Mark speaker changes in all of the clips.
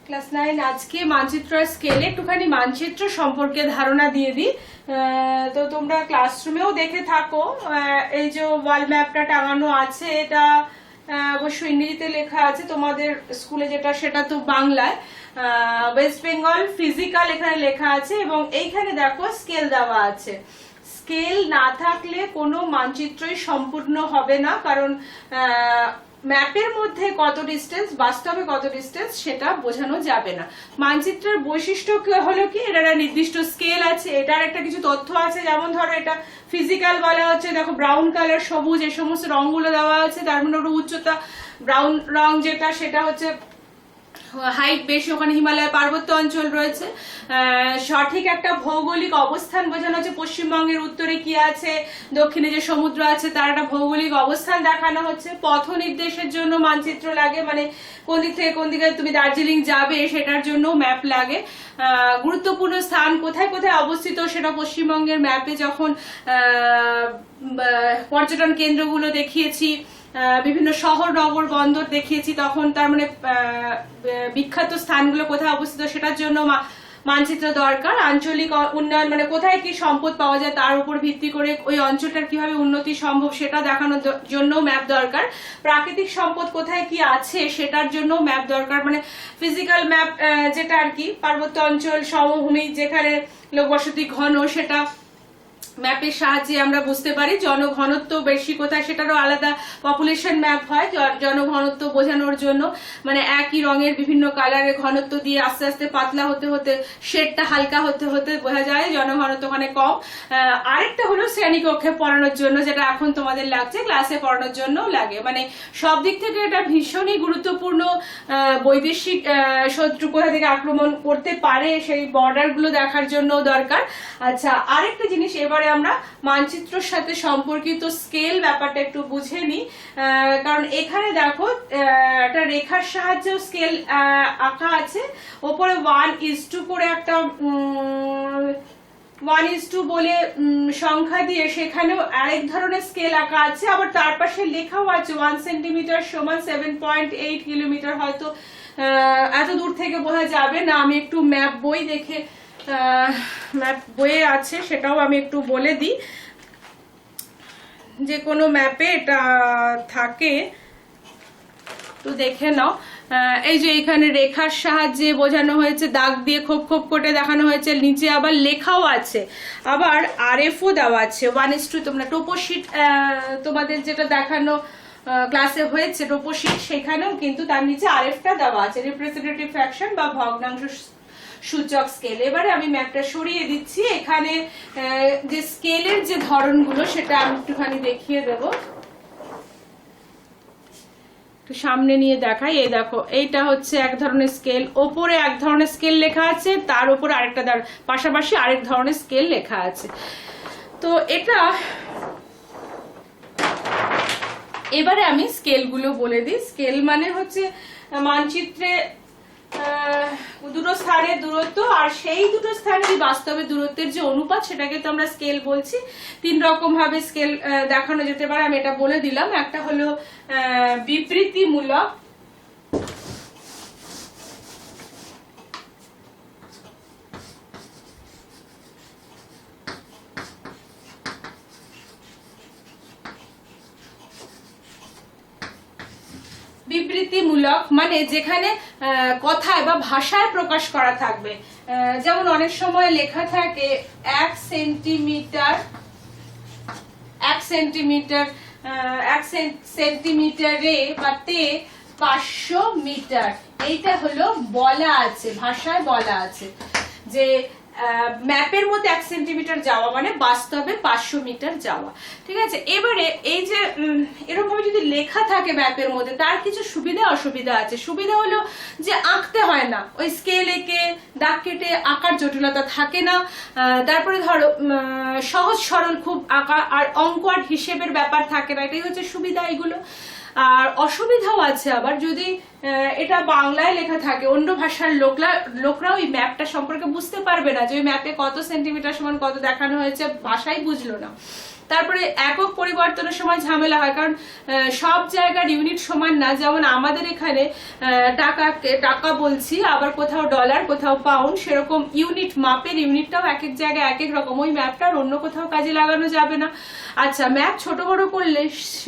Speaker 1: Class 9 আজকে মানচিত্র স্কেলে একটুখানি মানচিত্র সম্পর্কে ধারণা দিয়ে দিই। তো তোমরা ক্লাসরুমেও দেখে থাকো, এই যে ওয়াল ম্যাপটা টাঙানো আছে, এটা অবশ্য ইংরেজিতে লেখা আছে, তোমাদের স্কুলে যেটা সেটা তো বাংলায়। ওয়েস্ট বেঙ্গল ফিজিক্যাল এখানে লেখা আছে এবং এইখানে দেখো স্কেল দেওয়া আছে। স্কেল না থাকলে কোনো মানচিত্রই সম্পূর্ণ হবে না, কারণ ম্যাপের মধ্যে কত ডিস্টেন্স, বাস্তবে কত ডিস্টেন্স সেটা বোঝানো যাবে না। মানচিত্রের বৈশিষ্ট্য হলো কি, এটার একটা নির্দিষ্ট স্কেল আছে, এটার একটা কিছু তথ্য আছে, যেমন ধরো এটা ফিজিক্যাল বলা হচ্ছে, দেখো ব্রাউন কালার, সবুজ, এই সমস্ত রঙগুলো দেওয়া আছে। তার মানে ওটা উচ্চতা, ব্রাউন রং যেটা সেটা হচ্ছে হাইট বেশি, ওখানে হিমালয় পার্বত্য অঞ্চল রয়েছে। সঠিক একটা ভৌগোলিক অবস্থান বোঝানো হচ্ছে, পশ্চিমবঙ্গের উত্তরে কি আছে, দক্ষিণে যে সমুদ্র আছে তার একটা ভৌগোলিক অবস্থান দেখানো হচ্ছে। পথ নির্দেশের জন্য মানচিত্র লাগে, মানে কোন দিক থেকে কোন দিকে তুমি দার্জিলিং যাবে সেটার জন্য ম্যাপ লাগে। গুরুত্বপূর্ণ স্থান কোথায় কোথায় অবস্থিত সেটা পশ্চিমবঙ্গের ম্যাপে যখন পর্যটন কেন্দ্রগুলো দেখিয়েছি, বিভিন্ন শহর নগর বন্দর দেখিয়েছি, তখন তার মানে বিখ্যাত স্থানগুলো কোথায় অবস্থিত সেটার জন্য মানচিত্র দরকার। আঞ্চলিক উন্নয়ন মানে কোথায় কি সম্পদ পাওয়া যায় তার উপর ভিত্তি করে ওই অঞ্চলটার কিভাবে উন্নতি সম্ভব সেটা দেখানোর জন্য ম্যাপ দরকার। প্রাকৃতিক সম্পদ কোথায় কি আছে সেটার জন্য ম্যাপ দরকার, মানে ফিজিক্যাল ম্যাপ যেটা আর কি, পার্বত্য অঞ্চল, সমভূমি যেখানে লোকবসতি ঘন, সেটা ম্যাপের সাহায্যে আমরা বুঝতে পারি। জনঘনত্ব বেশি কোথায় সেটারও আলাদা পপুলেশন ম্যাপ হয় জনঘনত্ব বোঝানোর জন্য, মানে একই রঙের বিভিন্ন কালারের ঘনত্ব দিয়ে আস্তে আস্তে পাতলা হতে হতে শেডটা হালকা হতে হতে বোঝা যায় জনঘনত্ব ওখানে কম। আরেকটা হলো শ্রেণীকক্ষে পড়ানোর জন্য, যেটা এখন তোমাদের লাগছে, ক্লাসে পড়ানোর জন্য লাগে। মানে সব দিক থেকে এটা ভীষণই গুরুত্বপূর্ণ। বৈদেশিক শত্রু কোথা থেকে আক্রমণ করতে পারে সেই বর্ডার গুলো দেখার জন্য দরকার। আচ্ছা, আরেকটা জিনিস, এবারে আমরা মানচিত্রের সাথে সম্পর্কিত স্কেল ব্যাপারটা একটু বুঝে নিই। কারণ এখানে দেখো একটা রেখার সাহায্যে স্কেল আঁকা আছে, ওপরে 1:2 করে একটা 1:2 বলে সংখ্যা দিয়ে সেখানেও আরেক ধরনের স্কেল আঁকা আছে, আবার তার পাশে লেখাও আছে 1 সেন্টিমিটার সমান 7.8 কিলোমিটার। হয়তো এত দূর থেকে বোঝা যাবে না, আমি একটু ম্যাপ বই দেখে, ম্যাপ বইয়ে আছে সেটাও আমি একটু বলে দিই। যে কোনো ম্যাপে এটা থাকে, তো দেখে নাও। এই যে এখানে রেখার সাহায্যে বোঝানো হয়েছে, দাগ দিয়ে খোপ খোপ করে দেখানো হয়েছে, নিচে আবার লেখাও আছে, আবার আরএফও দেওয়া আছে 1:2। তোমরা টোপোশিট তোমাদের যেটা দেখানো ক্লাসে হয়েছে টোপোশিট, সেখানেও কিন্তু তার নিচে আরএফটা দেওয়া আছে, রিপ্রেজেন্টেটিভ ফ্র্যাকশন বা ভগ্নাংশ সূচক স্কেল। এবারে আমি ম্যাপটা সরিয়ে দিচ্ছি, এখানে যে স্কেলের যে ধরনগুলো সেটা আমি একটুখানি দেখিয়ে দেব, একটু সামনে নিয়ে দেখাই। এই দেখো, এইটা হচ্ছে এক ধরনের স্কেল, ওপরে এক ধরনের স্কেল লেখা আছে, তার উপরে আরেকটা পাশাপাশি আরেক ধরনের স্কেল লেখা আছে। তো এটা এবারে আমি স্কেলগুলো বলে দিই। স্কেল মানে হচ্ছে মানচিত্রে দুটো স্থানের দূরত্ব, আর সেই দুটো স্থানের বাস্তবে দূরত্বের যে অনুপাত সেটাকে তো আমরা স্কেল বলছি। 3 রকম ভাবে স্কেল দেখানো যেতে পারে, আমি এটা বলে দিলাম। একটা হলো বিবৃতিমূলক, বিবৃতিমূলক মানে যেখানে কথায় বা ভাষায় প্রকাশ করা থাকবে। যেমন অনেক সময় লেখা থাকে 1 সেন্টিমিটারে বা তে 500 মিটার, এইটা হলো বলা আছে, ভাষায় বলা আছে যে ম্যাপের মধ্যে 1 সেন্টিমিটার যাওয়া মানে বাস্তবে 500 মিটার যাওয়া। ঠিক আছে, এবারে এই যে এরকম ভাবে যদি লেখা থাকে ম্যাপের মধ্যে, তার কিছু সুবিধা অসুবিধা আছে। সুবিধা হলো যে আঁকতে হয় না, ওই স্কেল এঁকে দাগ কেটে আঁকার জটিলতা থাকে না। তারপরে ধরো সহজ সরল খুব আঁকা, আর অঙ্ক আর হিসেবের ব্যাপার থাকে না, এটাই হচ্ছে সুবিধা এগুলো। আর অসুবিধাও আছে আবার, যদি এটা বাংলায় লেখা থাকে, অন্য ভাষার লোকরা ওই ম্যাপটা সম্পর্কে বুঝতে পারবে না যে ওই ম্যাপে কত সেন্টিমিটার সমান কত দেখানো হয়েছে, ভাষাই বুঝলো না। তারপরে একক পরিবর্তনের সময় ঝামেলা হয়, কারণ সব জায়গার ইউনিট সমান না। যেমন আমাদের এখানে টাকা বলছি, আবার কোথাও ডলার, কোথাও পাউন্ড, সেরকম ইউনিট, মাপের ইউনিটটাও এক এক জায়গায় এক এক রকম। ওই ম্যাপটার অন্য কোথাও কাজে লাগানো যাবে না। আচ্ছা, ম্যাপ ছোট বড় করলে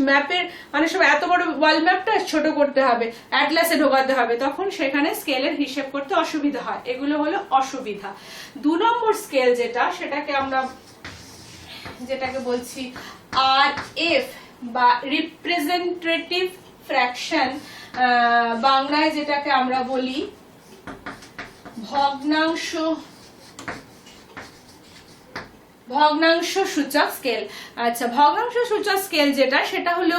Speaker 1: ম্যাপের মানে সব এত বড় ওয়ার্ল্ড ম্যাপটা ছোট করতে হবে, অ্যাটলাসে ঢোকাতে হবে, তখন সেখানে স্কেলের হিসেব করতে অসুবিধা হয়। এগুলো হলো অসুবিধা। 2 নম্বর স্কেল যেটাকে বলছি RF বা রিপ্রেজেন্টেটিভ ফ্র্যাকশন, বাংলায় যেটাকে আমরা বলি ভগ্নাংশ সূচক স্কেল। আচ্ছা, ভগ্নাংশ সূচক স্কেল সেটা হলো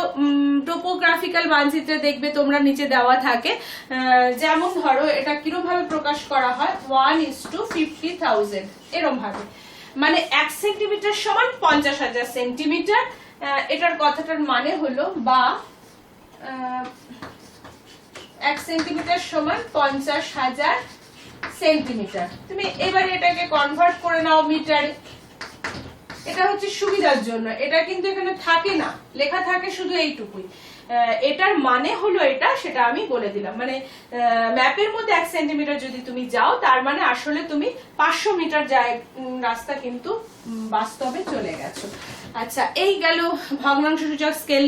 Speaker 1: টোপোগ্রাফিক্যাল মানচিত্রে দেখবে তোমরা নিচে দেওয়া থাকে। যেমন ধরো এটা কিরকম ভাবে প্রকাশ করা হয়, 1:50,000 এরকম ভাবে, মানে 1 সেন্টিমিটার সমান 50,000 সেন্টিমিটার। এটার কথাটার মানে হলো, বা 1 সেন্টিমিটার সমান 50,000 সেন্টিমিটার। তুমি এবারে এটাকে কনভার্ট করে নাও মিটারে। এটা হচ্ছে সুবিধার জন্য, এটা কিন্তু এখানে থাকে না, লেখা থাকে শুধু এইটুকুই। এটার মানে হলো এটা, সেটা আমি বলে দিলাম। মানে ম্যাপের মধ্যে 1 সেন্টিমিটার যদি তুমি যাও, তার মানে আসলে তুমি 500 মিটার রাস্তা কিন্তু বাস্তবে চলে গেছো। আচ্ছা, এই গেল ভগ্নাংশ সূচক স্কেল।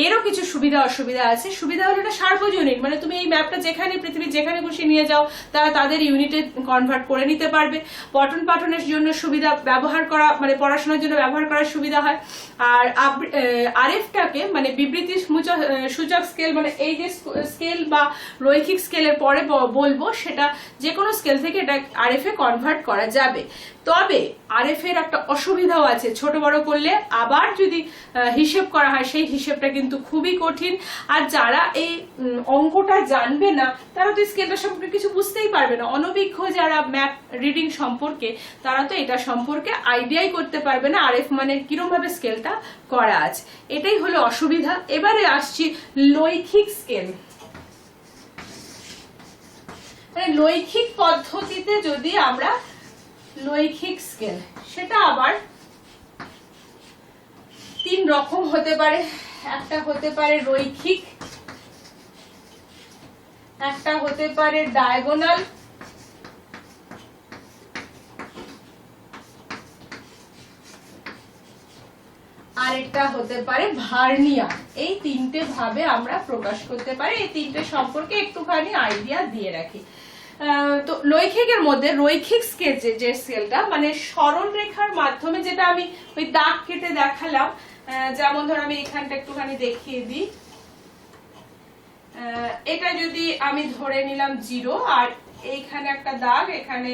Speaker 1: এরও কিছু সুবিধা অসুবিধা আছে। সুবিধা হলো এটা সার্বজনীন, মানে তুমি এই ম্যাপটা যেখানে পৃথিবীর যেখানে খুশি নিয়ে যাও, তারা তাদের ইউনিটে কনভার্ট করে নিতে পারবে। পঠন পাঠনের জন্য সুবিধা, ব্যবহার করা মানে পড়াশোনার জন্য ব্যবহার করার সুবিধা হয়। আর RFটাকে মানে বিবৃতি সূচক স্কেল, মানে এই যে স্কেল বা রৈখিক স্কেলের পরে বলবো, সেটা যে কোনো স্কেল থেকে এটা RF এ কনভার্ট করা যাবে। তবে RF এর একটা অসুবিধাও আছে, ছোট বড় করলে আবার যদি হিসেব করা হয়, সেই হিসেবটা কিন্তু খুবই কঠিন। আর যারা এই অঙ্কটা জানবে না, তারা তো স্কেলটা সম্পর্কে কিছু বুঝতেই পারবে না। অনভিজ্ঞ যারা ম্যাপ রিডিং সম্পর্কে, তারা তো এটা সম্পর্কে আইডিয়াই করতে পারবে না RF মানে কিরকম ভাবে স্কেলটা করা আছে। এটাই হলো অসুবিধা। এবারে আসছি লৈখিক স্কেল। মানে লৈখিক পদ্ধতিতে যদি আমরা লৈখিক স্কেল, সেটা আবার 3 রকম হতে পারে। একটা হতে পারে রৈখিক, একটা হতে পারে ডায়াগোনাল, আর একটা হতে পারে ভার্নিয়ার। এই 3টে ভাবে আমরা প্রকাশ করতে পারি। এই 3টে সম্পর্কে একটুখানি আইডিয়া দিয়ে রাখি। তো লৈখিকের মধ্যে রৈখিক স্কেল যে স্কেলটা, মানে সরল রেখার মাধ্যমে, যেটা আমি ওই দাগ কেটে দেখালাম, যেমন ধর আমি এখানটা একটুখানি দেখিয়ে দিই। এটা যদি আমি ধরে নিলাম 0, আর এইখানে একটা দাগ, এখানে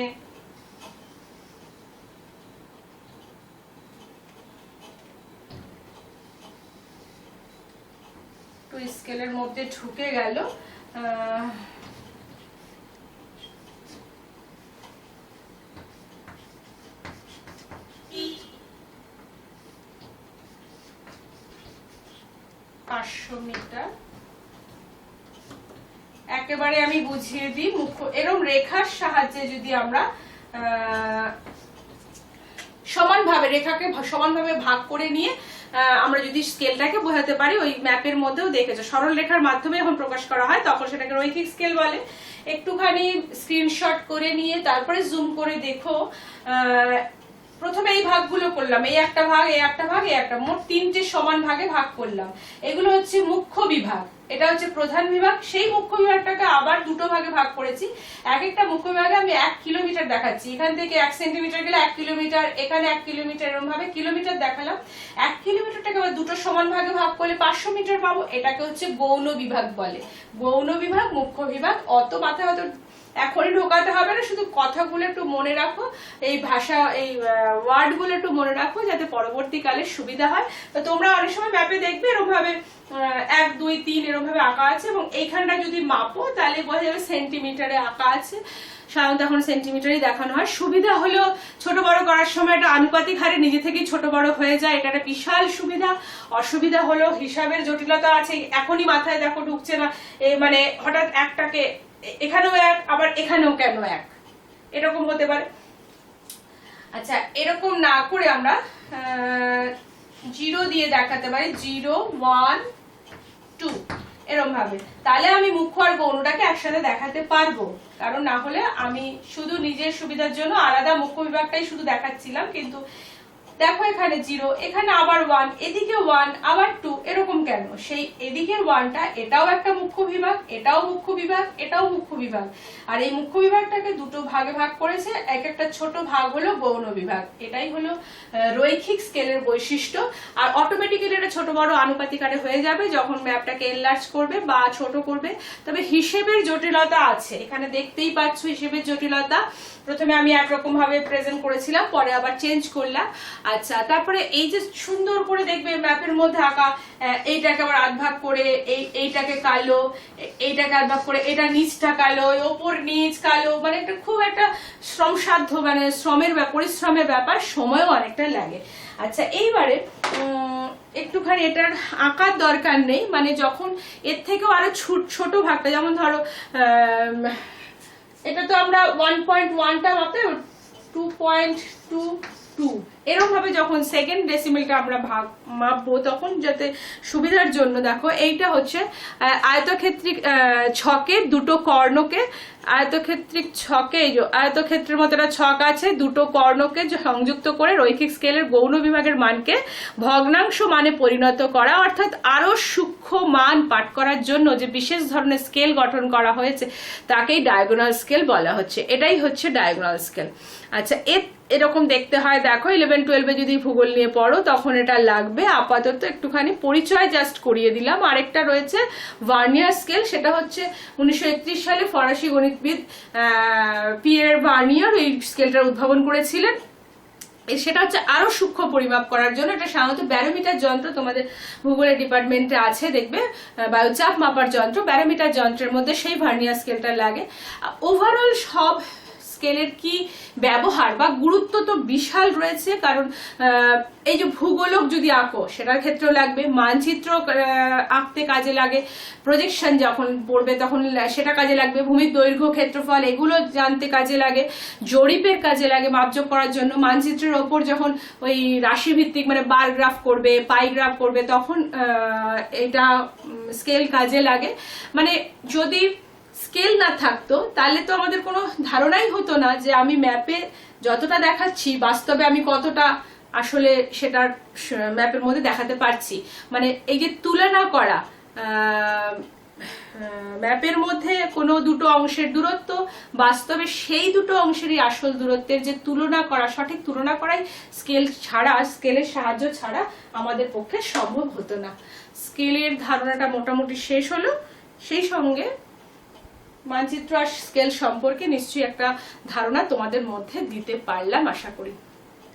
Speaker 1: তো স্কেলের মধ্যে ঢুকে গেল। 500 মিটার। একেবারে আমি বুঝিয়ে দিই, এরকম রেখার সাহায্যে যদি আমরা সমানভাবে রেখাকে সমানভাবে ভাগ করে নিয়ে আমরা যদি স্কেলটাকে বোঝাতে পারি, ওই ম্যাপের মধ্যেও দেখেছো সরল রেখার মাধ্যমে যখন প্রকাশ করা হয়, তখন সেটাকে রৈখিক স্কেল বলে। একটুখানি স্ক্রিনশট করে নিয়ে তারপরে জুম করে দেখো। প্রথমে এই ভাগগুলো করলাম, এই একটা ভাগ, এই একটা ভাগ, এই একটা, মোট 3টে সমান ভাগে ভাগ করলাম। এগুলো হচ্ছে মুখ্য বিভাগ, এটা হচ্ছে প্রধান বিভাগ। সেই মুখ্য বিভাগটাকে আবার 2টো ভাগে ভাগ করেছি। এক একটা মুখ্য বিভাগে আমি 1 কিলোমিটার দেখাচ্ছি। এখান থেকে 1 সেন্টিমিটার গেলে 1 কিলোমিটার, এখানে 1 কিলোমিটার, এরকম ভাবে কিলোমিটার দেখালাম। 1 কিলোমিটারটাকে আবার 2টো সমান ভাগে ভাগ করলে 500 মিটার পাবো। এটাকে হচ্ছে গৌণ বিভাগ বলে। গৌণ বিভাগ, মুখ্য বিভাগ, অত মাথায় অত এখনই ঢোকাতে হবে না, শুধু কথাগুলো একটু মনে রাখো, এই ভাষা, এই ওয়ার্ড গুলো একটু মনে রাখো, যাতে পরবর্তীকালে সুবিধা হয়। তো তোমরা অনেক সময় ম্যাপে দেখবে এরকম ভাবে 1 2 3 এরকম ভাবে আঁকা আছে, এবং এইখানটা যদি মাপো তাহলে বোঝা যাবে সেন্টিমিটারে আঁকা আছে। সাধারণত এখন সেন্টিমিটারই দেখানো হয়। সুবিধা হলো ছোট বড় করার সময় এটা আনুপাতিক হারে নিজে থেকেই ছোট বড় হয়ে যায়, এটা একটা বিশাল সুবিধা। অসুবিধা হলো হিসাবের জটিলতা আছে, এখনই মাথায় দেখো ঢুকছে না, মানে হঠাৎ একটাকে এখানেও 1, আবার এখানেও কেন 1, এরকম হতে পারে। আচ্ছা, এরকম না করে আমরা জিরো দিয়ে দেখাতে পারি, 0 1 2 এরকম ভাবে, তাহলে আমি মুখ্য আর গৌণটাকে একসাথে দেখাতে পারবো। কারণ না হলে আমি শুধু নিজের সুবিধার জন্য আলাদা মুখ্য বিভাগটাই শুধু দেখাচ্ছিলাম, কিন্তু দেখো এখানে 0, এখানে আবার 1, এদিকে 1 আবার 2, এরকম কেন? সেই এদিকের 1টা এটাও একটা মুখ্য বিভাগ, এটাও মুখ্য বিভাগ, এটাও মুখ্য বিভাগ, আর এই মুখ্য বিভাগটাকে দুটো ভাগে ভাগ করেছে, এক একটা ছোট ভাগ হলো গৌণ বিভাগ। এটাই হলো রৈখিক স্কেলের বৈশিষ্ট্য। আর অটোমেটিক্যালি এটা ছোট বড় আনুপাতিক আকারে হয়ে যাবে যখন ম্যাপটাকে এনলার্জ করবে বা ছোট করবে। তবে হিসেবের জটিলতা আছে, এখানে দেখতেই পাচ্ছ হিসেবের জটিলতা। প্রথমে আমি একরকম ভাবে প্রেজেন্ট করেছিলাম, পরে আবার চেঞ্জ করলাম। আচ্ছা, তারপরে এই যে সুন্দর করে দেখবে ম্যাপের মধ্যে আঁকা, এইটাকে আবার আধ ভাগ করে এইটাকে কালো, এইটাকে আধ ভাগ করে এটা নিচটা কালো, ওপর নিচ কালো, মানে এটা খুব একটা শ্রমসাধ্য, মানে পরিশ্রমের ব্যাপার, সময়ও অনেকটা লাগে। আচ্ছা, এইবারে একটুখানি এটার আঁকার দরকার নেই, মানে যখন এর থেকেও আরো ছোট ভাগটা, যেমন ধরো এটা তো আমরা 1.1টা মাপতে 2.22 এরকম ভাবে যখন সেকেন্ড ডেসিমেলটা আমরা মাপবো, তখন যাতে সুবিধার জন্য দেখো এইটা হচ্ছে আয়তক্ষেত্রিক ছকের দুটো কর্ণকে, আয়তক্ষেত্রিক ছকে আয়তক্ষেত্রের মতো একটা ছক আছে, দুটো কর্ণকে সংযুক্ত করে রৈখিক স্কেলের গৌণ বিভাগের মানকে ভগ্নাংশ মানে পরিণত করা, অর্থাৎ আরো সূক্ষ্ম মান পাঠ করার জন্য যে বিশেষ ধরনের স্কেল গঠন করা হয়েছে তাকেই ডায়াগোনাল স্কেল বলা হচ্ছে। এটাই হচ্ছে ডায়াগোনাল স্কেল। আচ্ছা, এরকম দেখতে হয়, দেখো 11-12 যদি ভূগোল নিয়ে পড়ো তখন এটা লাগবে। আপাতত একটুখানি পরিচয় জাস্ট করিয়ে দিলাম। আরেকটা রয়েছে ভার্নিয়ার স্কেল, সেটা হচ্ছে 1931 সালে ফরাসি গণিতবিদ পিয়ের ভার্নিয়ার এই স্কেলটার উদ্ভাবন করেছিলেন। সেটা হচ্ছে আরো সূক্ষ্ম পরিমাপ করার জন্য। এটা সাধারণত ব্যারোমিটার যন্ত্র, তোমাদের ভূগোলের ডিপার্টমেন্টে আছে দেখবে, বায়ুচাপ মাপার যন্ত্র, ব্যারোমিটার যন্ত্রের মধ্যে সেই ভার্নিয়ার স্কেলটা লাগে। ওভারঅল সব স্কেলের কি ব্যবহার বা গুরুত্ব তো বিশাল রয়েছে, কারণ এই যে ভূগোলক যদি আঁকো সেটার ক্ষেত্রেও লাগবে, মানচিত্র আঁকতে কাজে লাগে, প্রজেকশন যখন পড়বে তখন সেটা কাজে লাগবে, ভূমির দৈর্ঘ্য ক্ষেত্রফল এগুলো জানতে কাজে লাগে, জরিপের কাজে লাগে মাপজোক করার জন্য, মানচিত্রের ওপর যখন ওই রাশিভিত্তিক মানে বার গ্রাফ করবে, পাই গ্রাফ করবে, তখন এটা স্কেল কাজে লাগে। মানে যদি স্কেল না থাকতো তাহলে তো আমাদের কোনো ধারণাই হতো না যে আমি ম্যাপে যতটা দেখাচ্ছি বাস্তবে আমি কতটা আসলে সেটার ম্যাপের মধ্যে দেখাতে পারছি। মানে এই যে তুলনা করা, ম্যাপের মধ্যে কোনো দুটো অংশের দূরত্ব, বাস্তবে সেই দুটো অংশেরই আসল দূরত্বের যে তুলনা করা, সঠিক তুলনা করাই স্কেল ছাড়া, স্কেলের সাহায্য ছাড়া আমাদের পক্ষে সম্ভব হতো না। স্কেলের ধারণাটা মোটামুটি শেষ হলো, সেই সঙ্গে মানচিত্র আর স্কেল সম্পর্কে নিশ্চয়ই একটা ধারণা তোমাদের মধ্যে দিতে পারলাম আশা করি।